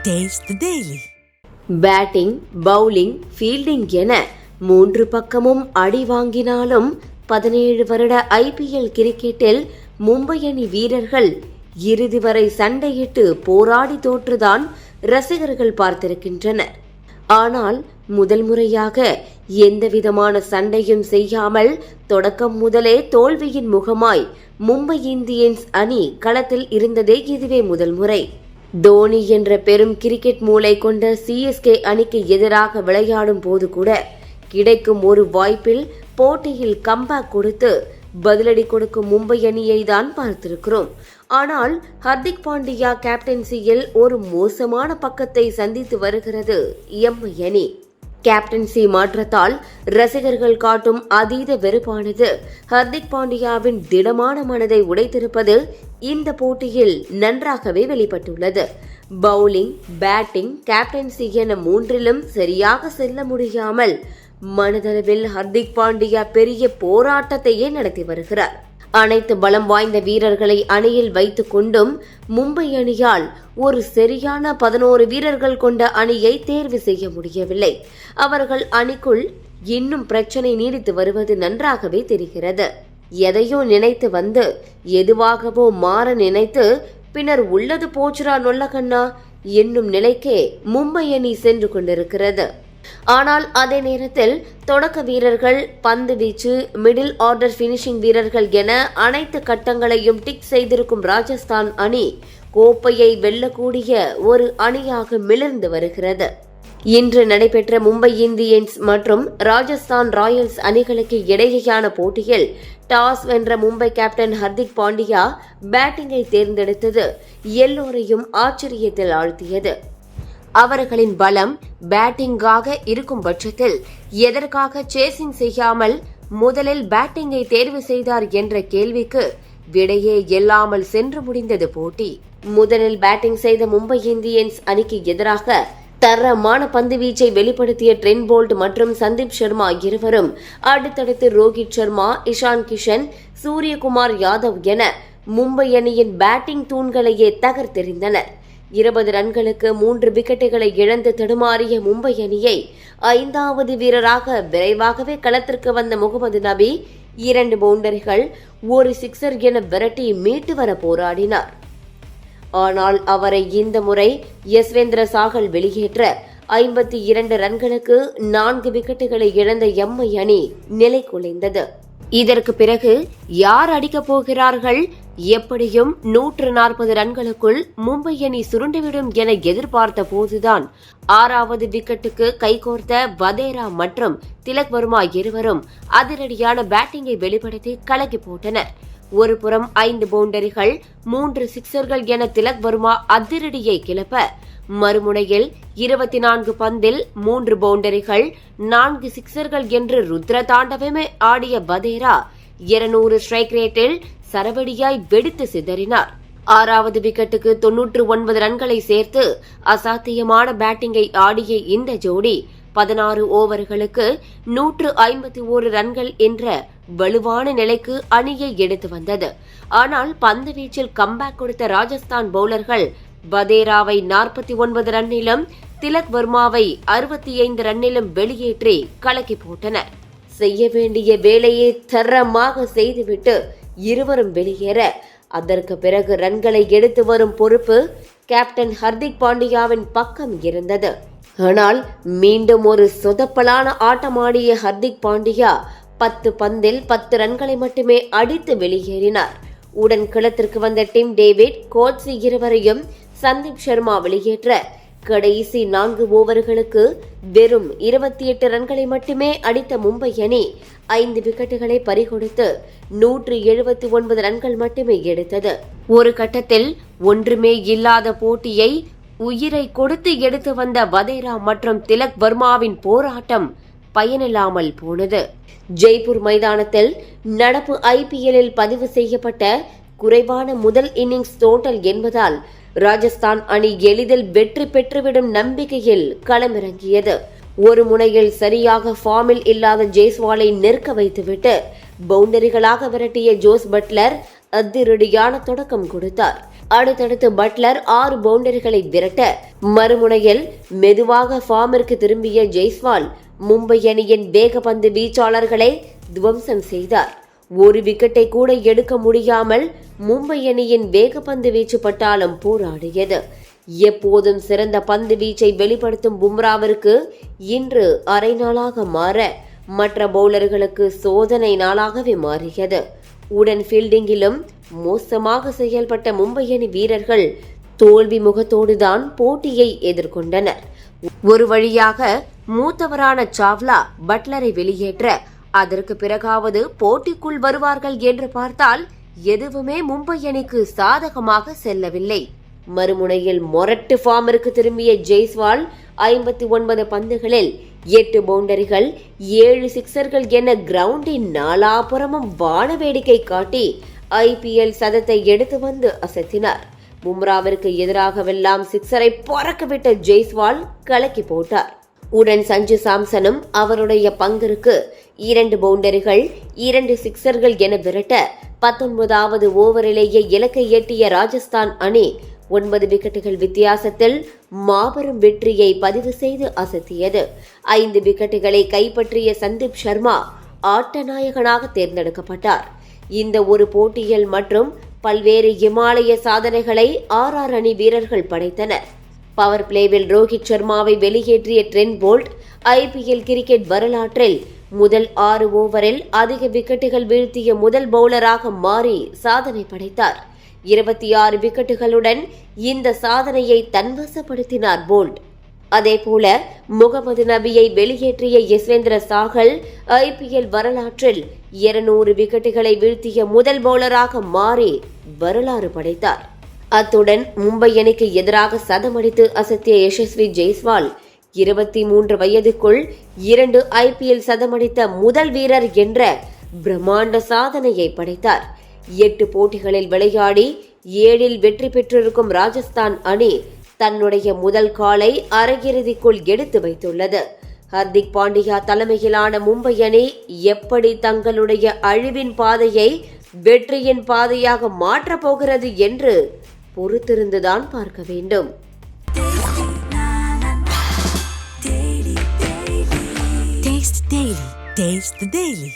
Taste the Daily. Batting, bowling, fielding என மூன்று பக்கமும் அடி வாங்கினாலும் 17 வருட IPL கிரிக்கெட்டில் மும்பை அணி வீரர்கள் இறுதி வரை சண்டையிட்டு போராடி தோற்றுதான் ரசிகர்கள் பார்த்திருக்கின்றனர். ஆனால் முதல் முறையாக எந்தவிதமான சண்டையும் செய்யாமல் தொடக்கம் முதலே தோல்வியின் முகமாய் மும்பை இந்தியன்ஸ் அணி களத்தில் இருந்ததே இதுவே முதல் முறை. தோனி என்ற பெரும் கிரிக்கெட் மூளை கொண்ட CSK அணிக்கு எதிராக விளையாடும் போது கூட கிடைக்கும் ஒரு வாய்ப்பில் போட்டியில் கம்பேக் கொடுத்து பதிலடி கொடுக்கும் மும்பை அணியை தான் பார்த்திருக்கிறோம். ஆனால் ஹர்திக் பாண்டியா கேப்டன்சியில் ஒரு மோசமான பக்கத்தை சந்தித்து வருகிறது எம்ஐ அணி. கேப்டன்சி மாற்றத்தால் ரசிகர்கள் காட்டும் அதீத வெறுப்பானது ஹர்திக் பாண்டியாவின் திடமான மனதை உடைத்திருப்பது இந்த போட்டியில் நன்றாகவே வெளிப்பட்டுள்ளது. பவுலிங், பேட்டிங், கேப்டன்சி என மூன்றிலும் சரியாக செல்ல முடியாமல் மனதளவில் ஹர்திக் பாண்டியா பெரிய போராட்டத்தையே நடத்தி வருகிறார். அனைத்து பலம் வாய்ந்த வீரர்களை அணியில் வைத்துக் கொண்டும் மும்பை அணியால் ஒரு சரியான 11 வீரர்கள் கொண்ட அணியை தேர்வு செய்ய முடியவில்லை. அவர்கள் அணிக்குள் இன்னும் பிரச்சனை நீடித்து வருவது நன்றாகவே தெரிகிறது. எதையோ நினைத்து வந்து எதுவாகவோ மாற நினைத்து பின்னர் உள்ளது போச்சுரா நொல்லகண்ணா என்னும் நிலைக்கே மும்பை அணி சென்று கொண்டிருக்கிறது. ஆனால் அதே நேரத்தில் தொடக்க வீரர்கள், பந்து வீச்சு, மிடில் ஆர்டர் பினிஷிங் வீரர்கள் என அனைத்து கட்டங்களையும் டிக் செய்திருக்கும் ராஜஸ்தான் அணி கோப்பையை வெல்லக்கூடிய ஒரு அணியாக மிளர்ந்து வருகிறது. இன்று நடைபெற்ற மும்பை இந்தியன்ஸ் மற்றும் ராஜஸ்தான் ராயல்ஸ் அணிகளுக்கு இடையேயான போட்டியில் டாஸ் வென்ற மும்பை கேப்டன் ஹர்திக் பாண்டியா பேட்டிங்கை தேர்ந்தெடுத்தது எல்லோரையும் ஆச்சரியத்தில் ஆழ்த்தியது. அவர்களின் பலம் பேட்டிங்காக இருக்கும் பட்சத்தில் எதற்காக சேசிங் செய்யாமல் முதலில் பேட்டிங்கை தேர்வு செய்தார் என்ற கேள்விக்கு விடையே இல்லாமல் சென்று முடிந்தது போட்டி. முதலில் பேட்டிங் செய்த மும்பை இந்தியன்ஸ் அணிக்கு எதிராக தரமான பந்து வீச்சை வெளிப்படுத்திய ட்ரெண்ட் போல்ட் மற்றும் சந்தீப் சர்மா இருவரும் அடுத்தடுத்து ரோஹித் சர்மா, இஷான் கிஷன், சூரியகுமார் யாதவ் என மும்பை அணியின் பேட்டிங் தூண்களையே தகர்த்தெறிந்தனர். 20 ரன்களுக்கு 3 விக்கெட்டுகளை இழந்து தடுமாறிய மும்பை அணியை 5வது வீரராக விரைவாகவே களத்திற்கு வந்த முகமது நபி 2 பவுண்டரிகள், 1 சிக்ஸர் என விரட்டி மீட்டு வர போராடினார். ஆனால் அவரை இந்த முறை யஸ்வேந்திர சாகல் வெளியேற்ற 52 ரன்களுக்கு 4 விக்கெட்டுகளை இழந்த எம்ஐ அணி நிலை குலைந்தது. இதற்கு பிறகு யார் அடிக்கப் போகிறார்கள்? எப்படியும் 140 ரன்களுக்குள் மும்பை அணி சுருண்டுவிடும் என எதிர்பார்த்த போதுதான் 6வது விக்கெட்டுக்கு கைகோர்த்த வதேரா மற்றும் திலக் வர்மா இருவரும் அதிரடியான பேட்டிங்கை வெளிப்படுத்தி கலக்கி போட்டனர். ஒரு புறம் 5 பவுண்டரிகள், 3 சிக்ஸர்கள் என திலக் வர்மா அதிரடியை கிளப்ப, மறுமுனையில் 24 பந்தில் 3 பவுண்டரிகள், 4 சிக்ஸர்கள் என்று ருத்ர தாண்டவமே ஆடிய வதேரா 200 ஸ்ட்ரைக் ரேட்டில் சரவடியாய் வெடித்து சிதறினார். 6வது விக்கெட்டுக்கு 99 ரன்களை சேர்த்து அசாத்தியமான பேட்டிங்கை ஆடிய இந்த ஜோடி 16 ஓவர்களுக்கு 151 ரன்கள் என்ற வலுவான நிலைக்கு அணியை எடுத்து வந்தது. ஆனால் பந்து வீச்சில் கம்பேக் கொடுத்த ராஜஸ்தான் பவுலர்கள் வதேராவை 49 ரன்னிலும் திலக் வர்மாவை 65 ரன்னிலும் வெளியேற்றி கலக்கி போட்டனர். செய்ய வேண்டிய வேலையை தரமாக செய்துவிட்டு இருவரும் வெளியேற அதற்கு பிறகு ரன்களை எடுத்து வரும் பொறுப்பு கேப்டன் ஹர்திக் பாண்டியாவின் பக்கம் இருந்தது. ஆனால் மீண்டும் ஒரு சொதப்பலான ஆட்டமாடிய ஹர்திக் பாண்டியா 10 பந்தில் 10 ரன்களை மட்டுமே அடித்து வெளியேறினார். உடன் களத்திற்கு வந்த டிம் டேவிட், கோட்ஸி இருவரையும் சந்தீப் சர்மா வெளியேற்ற கடைசி 4 ஓவர்களுக்கு வெறும் 28 ரன்களை மட்டுமே அடித்த மும்பை அணி 5 விக்கெட்டுகளை பறிகொடுத்து 179 ரன்கள் மட்டுமே எடுத்தது. ஒரு கட்டத்தில் ஒன்றுமே இல்லாத போட்டியை உயிரை கொடுத்து எடுத்து வந்த வதேரா மற்றும் திலக் வர்மாவின் போராட்டம் பயனில்லாமல் போனது. ஜெய்ப்பூர் மைதானத்தில் நடப்பு IPL பதிவு செய்யப்பட்ட குறைவான முதல் இன்னிங்ஸ் டோட்டல் என்பதால் ராஜஸ்தான் அணி எளிதில் வெற்றி பெற்றுவிடும் நம்பிக்கையில் களமிறங்கியது. ஒரு முனையில் சரியாக ஃபார்மில் இல்லாத ஜெய்ஸ்வாலை நிற்க வைத்துவிட்டு பவுண்டரிகளாக விரட்டிய ஜோஸ் பட்லர் அதிரடியான தொடக்கம் கொடுத்தார். அடுத்தடுத்து பட்லர் 6 பவுண்டரிகளை விரட்ட, மறுமுனையில் மெதுவாக ஃபார்மிற்கு திரும்பிய ஜெய்ஸ்வால் மும்பை அணியின் வேகப்பந்து வீச்சாளர்களை துவம்சம் செய்தார். ஒரு விக்கெட்டை கூட எடுக்க முடியாமல் மும்பை அணியின் வேகப்பந்து வீச்சு பட்டாளம் போராடியது. எப்போதும் சிறந்த பந்து வீச்சை வெளிப்படுத்தும் பும்ராவிற்கு இன்று அரை நாளாக மாற மற்ற பவுலர்களுக்கு சோதனை நாளாகவே மாறியது. உடன் ஃபீல்டிங்கிலும் மோசமாக செயல்பட்ட மும்பை அணி வீரர்கள் தோல்வி முகத்தோடுதான் போட்டியை எதிர்கொண்டனர். ஒரு வழியாக மூத்தவரான சாவ்லா பட்லரை வெளியேற்ற, அதற்கு பிறகாவது போட்டிக்குள் வருவார்கள் என்று பார்த்தால் எதுவுமே மும்பை அணிக்கு சாதகமாக செல்லவில்லை. மறுமுனையில் மொரட்டு ஃபார்மிற்கு திரும்பிய ஜெய்ஸ்வால் 59 பந்துகளில் 8 பவுண்டரிகள் 7 சிக்சர்கள் என கிரவுண்டின் நாலாபுறமும் வானவேடிக்கை காட்டி IPL சதத்தை எடுத்து வந்து அசத்தினார். பும்ராவிற்கு எதிராகவெல்லாம் சிக்சரை பறக்கவிட்ட ஜெய்ஸ்வால் கலக்கி போட்டார். உடன் சஞ்சு சாம்சனும் அவருடைய பங்கிற்கு 2 பவுண்டரிகள் 2 சிக்சர்கள் என விரட்ட 19வது ஓவரிலேயே இலக்கை எட்டிய ராஜஸ்தான் அணி 9 விக்கெட்டுகள் வித்தியாசத்தில் மாபெரும் வெற்றியை பதிவு செய்து அசத்தியது. 5 விக்கெட்டுகளை கைப்பற்றிய சந்தீப் சர்மா ஆட்ட நாயகனாக தேர்ந்தெடுக்கப்பட்டார். இந்த ஒரு போட்டியில் மற்றும் பல்வேறு இமாலய சாதனைகளை RR அணி வீரர்கள் படைத்தனர். பவர் பிளேவில் ரோஹித் சர்மாவை வெளியேற்றிய ட்ரெண்ட் போல்ட் IPL கிரிக்கெட் வரலாற்றில் முதல் 6 ஓவரில் அதிக விக்கெட்டுகள் வீழ்த்திய முதல் பவுலராக மாறி சாதனை படைத்தார். 26 விக்கெட்டுகளுடன் இந்த சாதனையை தன்வசப்படுத்தினார் போல்ட். அதேபோல முகமது நபியை வெளியேற்றிய யஸ்வேந்திர சாகல் IPL வரலாற்றில் 200 விக்கெட்டுகளை வீழ்த்திய முதல் பவுலராக மாறி வரலாறு படைத்தார். அத்துடன் மும்பை அணிக்கு எதிராக சதமடித்து அசத்திய யசஸ்வி ஜெய்ஸ்வால் 23 வயதுக்குள் 2 IPL சதமடித்த முதல் வீரர் என்ற பிரம்மாண்ட சாதனையை படைத்தார். 8 போட்டிகளில் விளையாடி 7இல் வெற்றி பெற்றிருக்கும் ராஜஸ்தான் அணி தன்னுடைய முதல் காலை அரையிறுதிக்குள் எடுத்து வைத்துள்ளது. ஹர்திக் பாண்டியா தலைமையிலான மும்பை அணி எப்படி தங்களுடைய அழிவின் பாதையை வெற்றியின் பாதையாக மாற்றப் போகிறது என்று பொறுத்திருந்துதான் பார்க்க வேண்டும். Taste the Daily.